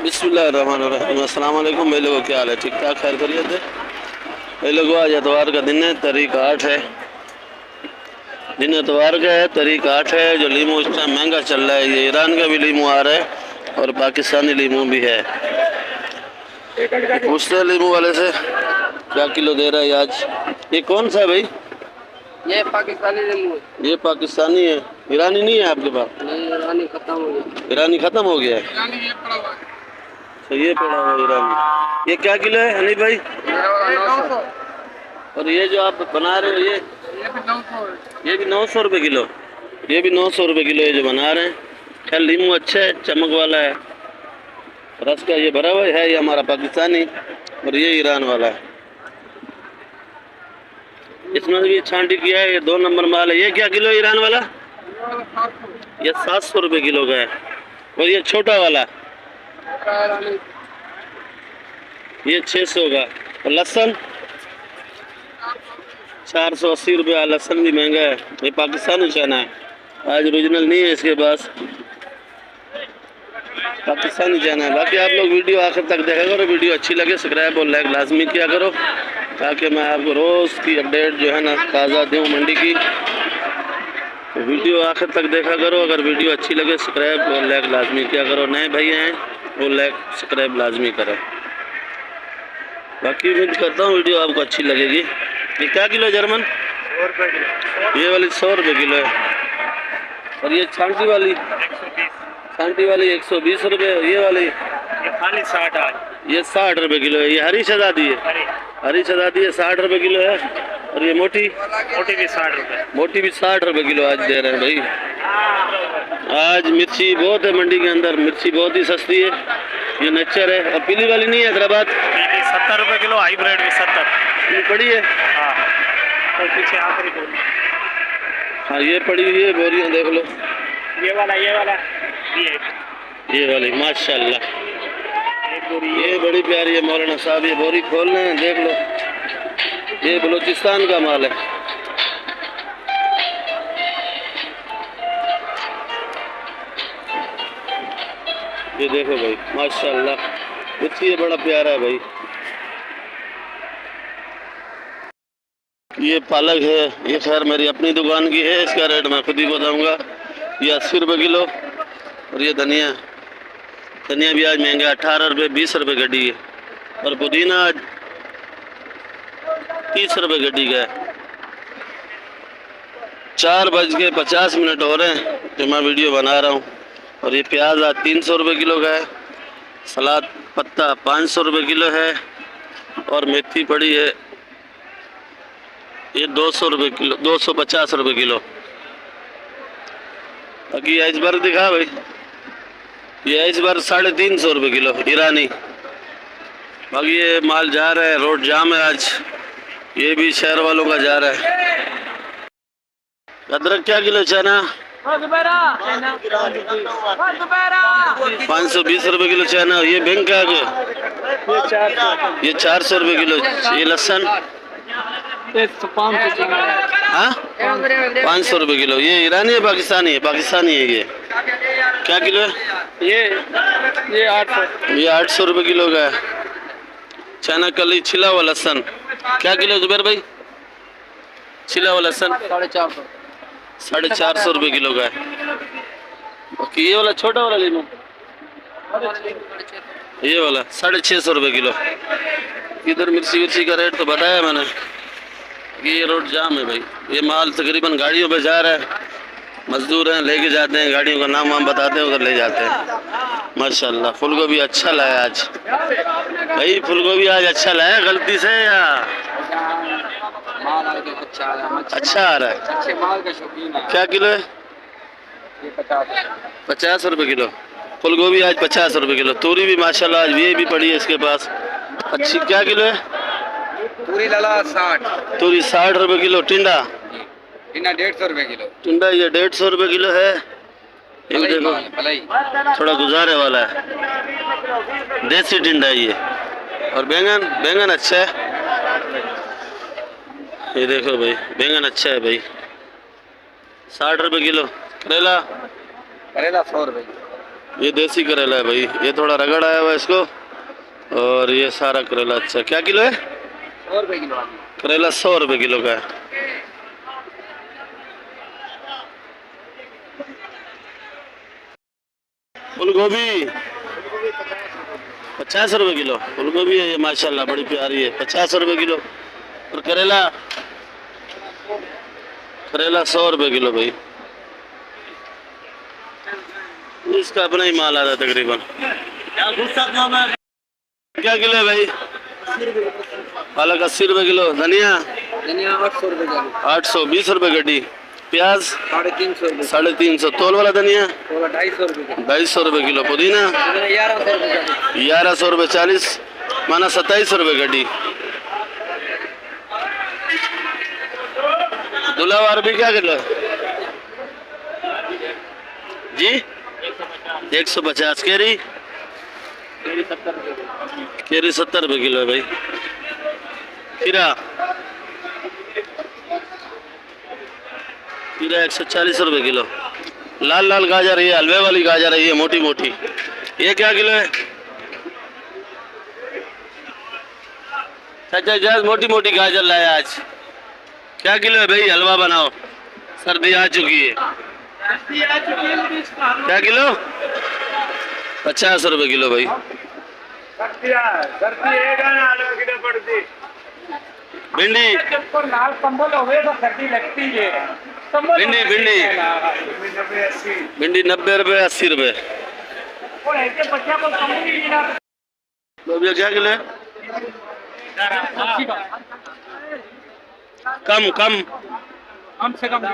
बिस्मिल्लाहिर्रहमानिर्रहीम। अस्सलाम वालेकुम भाई लोगों, क्या हाल है? ठीक ठाक, खैर खैरियत है भाई लोगों। आज एतवार का दिन है, तारीख 8 है। दिन एतवार का है, तारीख 8 है। जो लीमू इस टाइम महंगा चल रहा है, ये ईरान का भी लीमू आ रहा है और पाकिस्तानी लीमू भी है। पूछते हैं लीमू वाले से क्या किलो दे रहा है आज। ये कौन सा है भाई? ये पाकिस्तानी लीमू है। ये पाकिस्तानी है, ईरानी नहीं है आपके पास? नहीं, ईरानी खत्म हो गया। ईरानी खत्म हो गया है। ईरानी ये पड़ा हुआ है। तो ये पड़ा हुआ है ईरानी। ये क्या किलो है हनीफ भाई? ये 900। और ये जो आप बना रहे हो ये भी 900 है। ये भी 900 रुपये किलो। ये भी 900 रुपये किलो ये जो बना रहे हैं। खैर लीमू अच्छा है, चमक वाला है, रस का ये भरा हुआ है। ये हमारा पाकिस्तानी और ये ईरान वाला है। इसमें भी छांटी किया है, ये 2 नंबर माल है। ये क्या किलो है ईरान वाला? ये 700 रुपये किलो का है। और ये छोटा वाला ये 600 का। और लहसुन 480 रुपये। लहसुन भी महंगा है। ये पाकिस्तानी चना है, आज ओरिजिनल नहीं है इसके पास, पाकिस्तानी चना है। बाकी आप लोग वीडियो आखिर तक देखा करो। वीडियो अच्छी लगे सब्सक्राइब और लाइक लाजमी किया करो, ताकि मैं आपको रोज़ की अपडेट जो है ना ताज़ा दूँ मंडी की। तो वीडियो आखिर तक देखा करो। अगर वीडियो अच्छी लगे सब्सक्राइब और लाइक लाजमी किया करो। नए भाई हैं वो लाइक सब्सक्राइब लाजमी करें। बाकी उम्मीद करता हूँ वीडियो आपको अच्छी लगेगी। ये क्या किलो है जर्मन? 100 रुपये किलो। ये वाली 100 रुपये किलो है। और ये छांटी वाली 120 रुपये। ये वाली ये खाली 60 आज। ये 60 रुपये किलो है। ये हरी शहजादी है, हरी शहजादी है, 60 रुपये किलो है। और ये मोटी भी 60 रुपये। मोटी भी 60 रुपये किलो आज दे रहे हैं भाई। आज मिर्ची बहुत है मंडी के अंदर, मिर्ची बहुत ही सस्ती है, ये नेचर है। और पीली वाली नहीं है हैदराबाद, 70 रुपये किलो। हाईब्रिड भी 70। ये पड़ी है। हाँ, और पीछे आखिरी बोली। हाँ ये पड़ी हुई है बोरियां, देख लो। ये वाला ये वाली माशाल्लाह, बोरी ये बड़ी प्यारी है मौलाना साहब। ये बोरी खोल रहे हैं, देख लो। ये बलूचिस्तान का माल है। ये देखो भाई माशाल्लाह, मिर्ची ये बड़ा प्यारा है भाई। ये पालक है, ये खैर मेरी अपनी दुकान की है, इसका रेट मैं खुद ही बताऊंगा। ये 80 रुपये किलो। और ये धनिया भी आज महंगा, 18 रुपये 20 रुपये गड्डी है। और पुदीना आज 30 रुपये गड्डी का है। 4:50 हो रहे हैं जो मैं वीडियो बना रहा हूँ। और ये प्याज आज 300 रुपये किलो का है। सलाद पत्ता 500 रुपये किलो है। और मेथी पड़ी है ये 200 रुपये किलो, 250 रुपये किलो। बाकी आइसबर्ग दिखा भाई, ये आइसबर्ग 350 रुपये किलो ईरानी। बाकी ये माल जा रहा है, रोड जाम है आज, ये भी शहर वालों का जा रहा है। अदरक क्या किलो चना? 520 रुपये किलो चना। ये बैंक का आगे ये 400 रुपये किलो। ये लहसुन 500 रुपये किलो। ये ईरानी है पाकिस्तानी है? पाकिस्तानी है। ये क्या किलो है? ये 800। ये 800 रुपये किलो का है। चना कली छिला हुआ लहसुन क्या किलो है जुबैर भाई? छिला हुआ लहसुन 450 रुपये किलो का है। बाकी ये वाला छोटा वाला लीमू, ये वाला 650 रुपये किलो। इधर मिर्ची का रेट तो बताया मैंने। ये रोड जाम है भाई। ये माल तकरीबन गाड़ियों पे जा रहा है, मजदूर हैं लेके जाते हैं, गाड़ियों का नाम वाम बताते हैं, उधर ले जाते हैं। माशाल्लाह फूल गोभी अच्छा लाया आज भाई। फूल गोभी आज अच्छा लाया गलती से या अच्छा आ रहा है? अच्छे माल का शौकीन है। क्या किलो है? ये 50 रुपये किलो। फूल गोभी आज 50 रुपये किलो। तूरी भी माशाल्लाह आज ये भी पड़ी है इसके पास अच्छी। क्या किलो है? पूरी लाला 60। तूरी 60 रुपये किलो। टिंडा 150 रुपये किलो। टिंडा ये 150 रुपये किलो है। ये देखो थोड़ा गुजारे वाला है, देसी टिंडा ये। और बैंगन अच्छा है। ये देखो भाई बैंगन अच्छा है भाई, 60 रुपये किलो। करेला 100 रुपये। ये देसी करेला है भाई, ये थोड़ा रगड़ आया हुआ है इसको। और ये सारा करेला अच्छा, क्या किलो है? 100 रुपए किलो आलू। करेला 100 रुपये किलो का है। फूल गोभी 50 रुपये किलो। फूल गोभी है ये माशाल्लाह बड़ी प्यारी है, 50 रुपये किलो। और करेला 100 रुपये किलो भाई। इसका अपना ही माल आता है तकरीबन। क्या किलो है भाई? पालक 80 रुपये किलो। धनिया धनिया 800 रुपए किलो। 820 रुपये गड्डी। प्याज 350 रुपए। 350। तोल वाला धनिया 250 रुपए किलो। 250 रुपये किलो। पुदीना 1100 रुपए। 1100 रुपये 40 माना 27 रुपये गड्डी। दुलावार भी क्या किलो है जी? 150। केरी 70 रुपये किलो है भाई। खीरा 140 रुपये किलो। लाल लाल गाजर, ये हलवे वाली गाजर है, ये मोटी मोटी। ये क्या किलो है? चाचा जज मोटी मोटी गाजर लाया आज। क्या किलो है भाई? हलवा बनाओ, सर्दी आ चुकी है। क्या किलो? 50 रुपये किलो भाई। भिंडी भिंडी भिंडी भिंडी 90 रुपये 80 रुपये। लोबिया क्या किलो है? कम कम कम से कम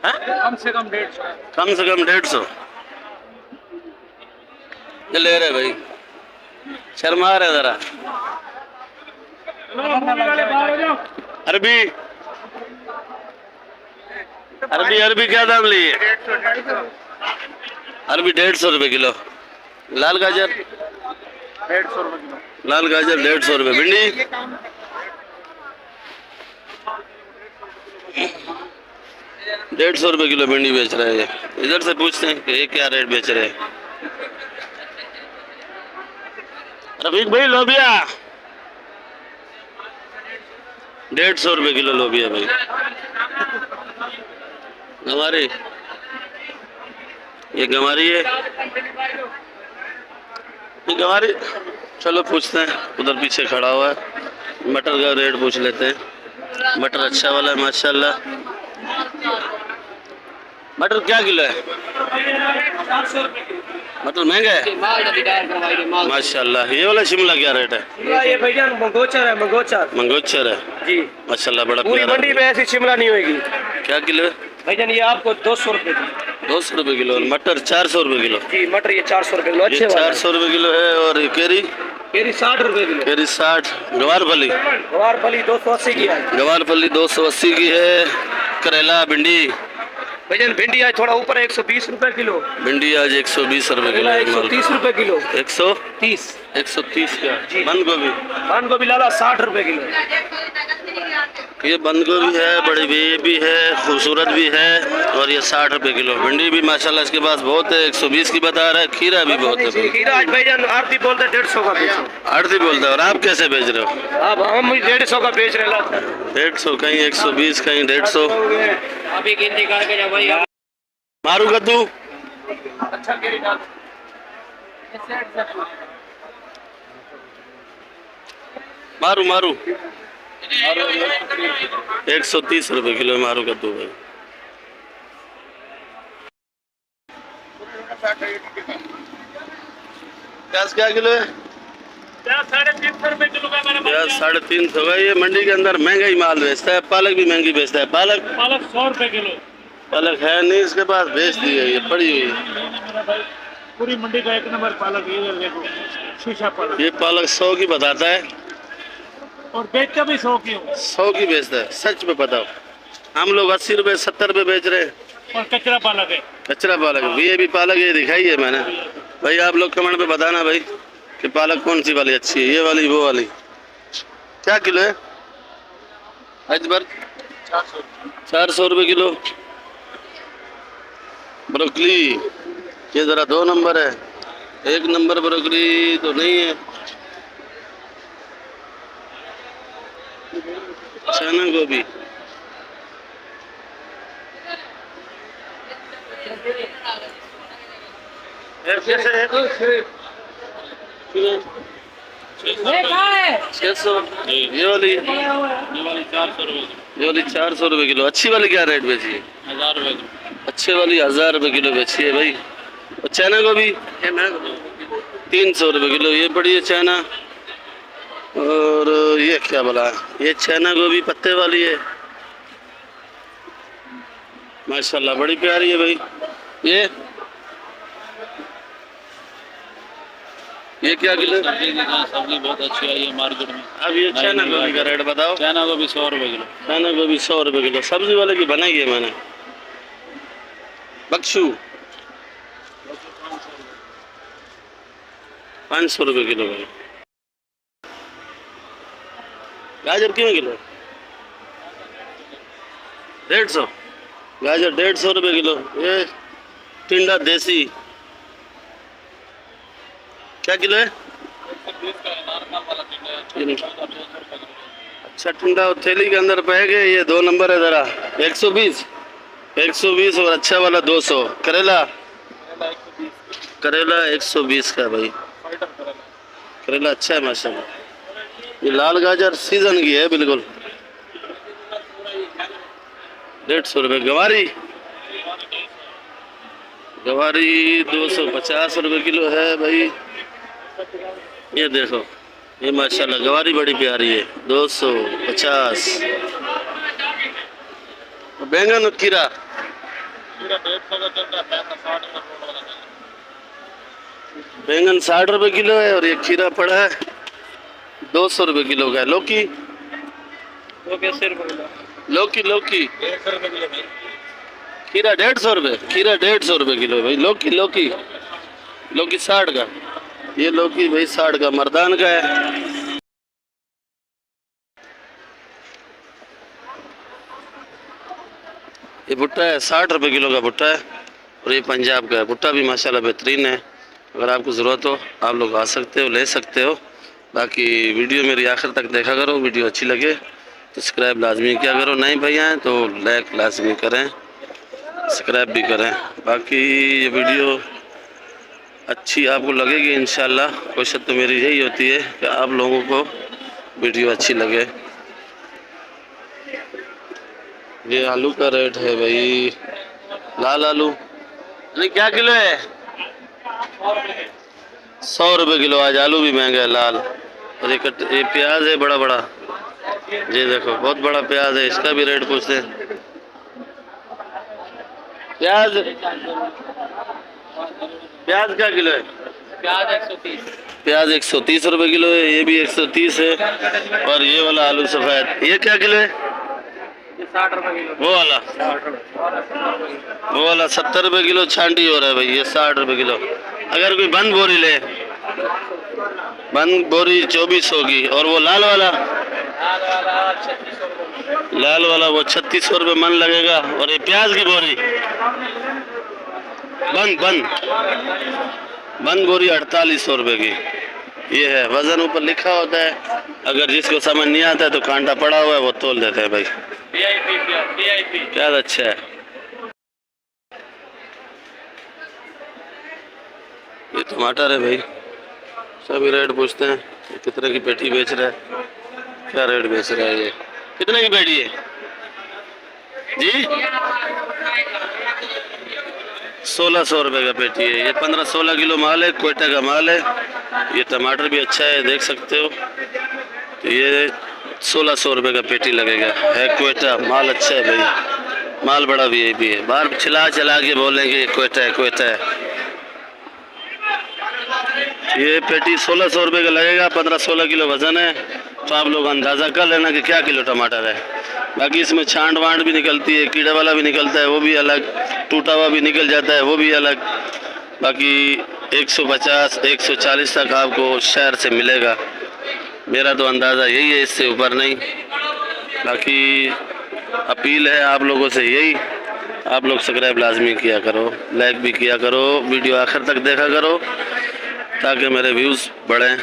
हाँ? कम से कम 150। कम से कम 150। ये ले रहे भाई, शर्मा रहे जरा। अरबी अरबी अरबी क्या दाम लिए? अरबी 150 रुपये किलो। लाल गाजर 150 रुपए किलो। लाल गाजर 150 रुपये। भिंडी 150 रुपये किलो भिंडी बेच रहे हैं। इधर से पूछते हैं कि ये क्या रेट बेच रहे हैं। रफीक भाई लोबिया 150 रुपये किलो लोबिया भाई। गंवारी, ये गंवारी है, ये गंवारी। चलो पूछते हैं, उधर पीछे खड़ा हुआ है। मटर का रेट पूछ लेते हैं। मटर अच्छा वाला है माशाल्लाह। मटर क्या किलो है? मटर महंगा है माशाल्लाह। ये वाला शिमला क्या रेट है? ये भैया मंगोचर है। मंगोचर है जी माशाल्लाह, बड़ा पूरी प्यारा मंडी में ऐसी शिमला नहीं होगी। क्या किलो है? भैया ये आपको 200 रुपए की। 200 रुपये किलो। और मटर 400 रुपये किलो। जी मटर ये 400 रुपए किलो। ये अच्छे वाला 400 रुपये किलो है। और ये केरी केरी 60 रुपए किलो। केरी 60। गवारफली गवारफली 280 की है। गवारफली 280 की है। करेला भिंडी भैया भिंडी आज थोड़ा ऊपर है 120 रुपए किलो। भिंडी आज 120 रुपये किलो। 130 रुपए किलो। 130 का। जी। बंद गोभी बंद गोभी लाला 60 रुपए किलो। ये बंद गोभी है, बड़ी भी है, खूबसूरत भी है। और ये 60 रुपये किलो। भिंडी भी माशाल्लाह इसके पास बहुत है, 120 की बता रहा है। खीरा भी बहुत है। खीरा आज भाईजान आरती बोलते 150 का बेचो। आरती बोलता है। और आप कैसे बेच रहे हो? अब हम 150 का बेच रहे हैं। 150, कहीं 120, कहीं 150। अभी गिनती करके जा भाई। मारू कद्दू अच्छा केरी डाल। मारू मारू 130 रुपये किलो मारू कद्दू भाई। प्याज क्या किलो है? प्याज 350 रुपए किलो का मेरा। प्याज 350 का। ये मंडी के अंदर महंगा ही माल बेचता है। पालक भी महंगी बेचता है। पालक 100 रुपए किलो। पालक है नहीं इसके पास, बेच दी है, ये पड़ी हुई है। पूरी मंडी का 1 नंबर पालक ये देखो, शीशा पालक। ये पालक 100 की बताता है और बेचता भी 100 की हो। 100 की बेचता है। सच में बताओ, हम लोग 80 रुपये 70 रुपये बेच रहे हैं। और कचरा पालक है। कचरा पालक ये भी पालक ये दिखाई है मैंने भाई। आप लोग कमेंट पे बताना भाई कि पालक कौन सी वाली अच्छी है, ये वाली वो वाली। क्या किलो है? अजबर 400 रुपये किलो। ब्रोकली ये ज़रा 2 नंबर है, 1 नंबर ब्रोकली तो नहीं है। चना गोभी कैसे है? 600। ये वाली 400 रुपये ये वाली 400 रुपये किलो। अच्छी वाली क्या रेट बेची है? 1000 रुपये अच्छे वाली 1000 रुपये किलो बेची है भाई। और चना गोभी 300 रुपये किलो ये पड़ी है चना। और ये क्या बोला, ये चना गोभी पत्ते वाली है, माशाल्लाह बड़ी प्यारी है भाई। ये क्या किलो है? सब्जी बहुत अच्छी आई है मार्केट में। अब ये चना गोभी का रेट बताओ। चना को भी 100 रुपये किलो। चना गोभी 100 रुपये किलो। सब्जी वाले की बनाई है मैंने। बक्शू 500 रुपये किलो भाई। गाजर क्यों किलो? 150। गाजर 150 रुपये किलो। ये टिंडा देसी क्या किलो है? अच्छा टिंडा थैली के अंदर पाएंगे। ये 2 नंबर है ज़रा 120 और अच्छा वाला 200। करेला 120 का भाई। करेला अच्छा है माशाल्लाह। ये लाल गाजर सीजन की है बिल्कुल। 150 रुपये। गवारी 250 रुपये किलो है भाई। ये देखो ये माशाल्लाह गवारी बड़ी प्यारी है 250। बैंगन और खीरा 60 रुपये किलो है। और ये खीरा पड़ा है 200 रुपये किलो का है। लौकी खीरा 150 रुपये। खीरा 150 रुपये किलो है भाई। लौकी 60 का। ये लौकी भाई 60 का मर्दान का है। ये भुट्टा है 60 रुपये किलो का भुट्टा है। और ये पंजाब का है। भुट्टा भी माशाल्लाह बेहतरीन है। अगर आपको ज़रूरत हो आप लोग आ सकते हो, ले सकते हो। बाकी वीडियो मेरी आखिर तक देखा करो। वीडियो अच्छी लगे तो सब्सक्राइब लाजमी किया करो। नए भाई आएँ तो लाइक लाजमी करें, सब्सक्राइब भी करें। बाकी ये वीडियो अच्छी आपको लगेगी इंशाल्लाह। कोशिश तो मेरी यही होती है कि आप लोगों को वीडियो अच्छी लगे। ये आलू का रेट है भाई। लाल आलू नहीं क्या किलो है? 100 रुपये किलो। आज आलू भी महंगा है लाल। और ये प्याज है बड़ा बड़ा। ये देखो बहुत बड़ा प्याज है। इसका भी रेट पूछते हैं। प्याज क्या किलो है? प्याज 130 रुपये किलो है। ये भी 130 है। और ये वाला आलू सफ़ेद ये क्या किलो है? 60 रुपये किलो। वो वाला 70 रुपये किलो छांटी हो रहा है भाई। ये 60 रुपये किलो। अगर कोई बंद बोरी ले, बंद बोरी 2400 की। और वो लाल वाला वो 3600 रुपये मन लगेगा। और ये प्याज की बोरी बंद बोरी 4800 रुपये की। ये है वजन ऊपर लिखा होता है। अगर जिसको समझ नहीं आता है तो कांटा पड़ा हुआ है वो तोल देते हैं भाई। प्याज अच्छा है। ये टमाटर है भाई। सभी रेट पूछते हैं। कितने की पेटी बेच रहा है, क्या रेट बेच रहा है? ये कितने की पेटी है जी? 1600 रुपये का पेटी है। ये 15-16 किलो माल है। क्वेटा का माल है। ये टमाटर भी अच्छा है देख सकते हो। तो ये 1600 रुपये का पेटी लगेगा। है क्वेटा माल अच्छा है भाई। माल बड़ा वीआईपी है। बाहर चला के बोलेंगे क्वेटा है। ये पेटी 1600 रुपये का लगेगा। 15-16 किलो वजन है। तो आप लोग अंदाज़ा कर लेना कि क्या किलो टमाटर है। बाकी इसमें छांट वांट भी निकलती है, कीड़े वाला भी निकलता है, वो भी अलग, टूटा हुआ भी निकल जाता है, वो भी अलग। बाकी 150-140 तक आपको शहर से मिलेगा। मेरा तो अंदाज़ा यही है, इससे ऊपर नहीं। बाकी अपील है आप लोगों से यही, आप लोग सब्सक्राइब लाजमी किया करो, लाइक भी किया करो, वीडियो आखिर तक देखा करो ताकि मेरे व्यूज़ बढ़ें।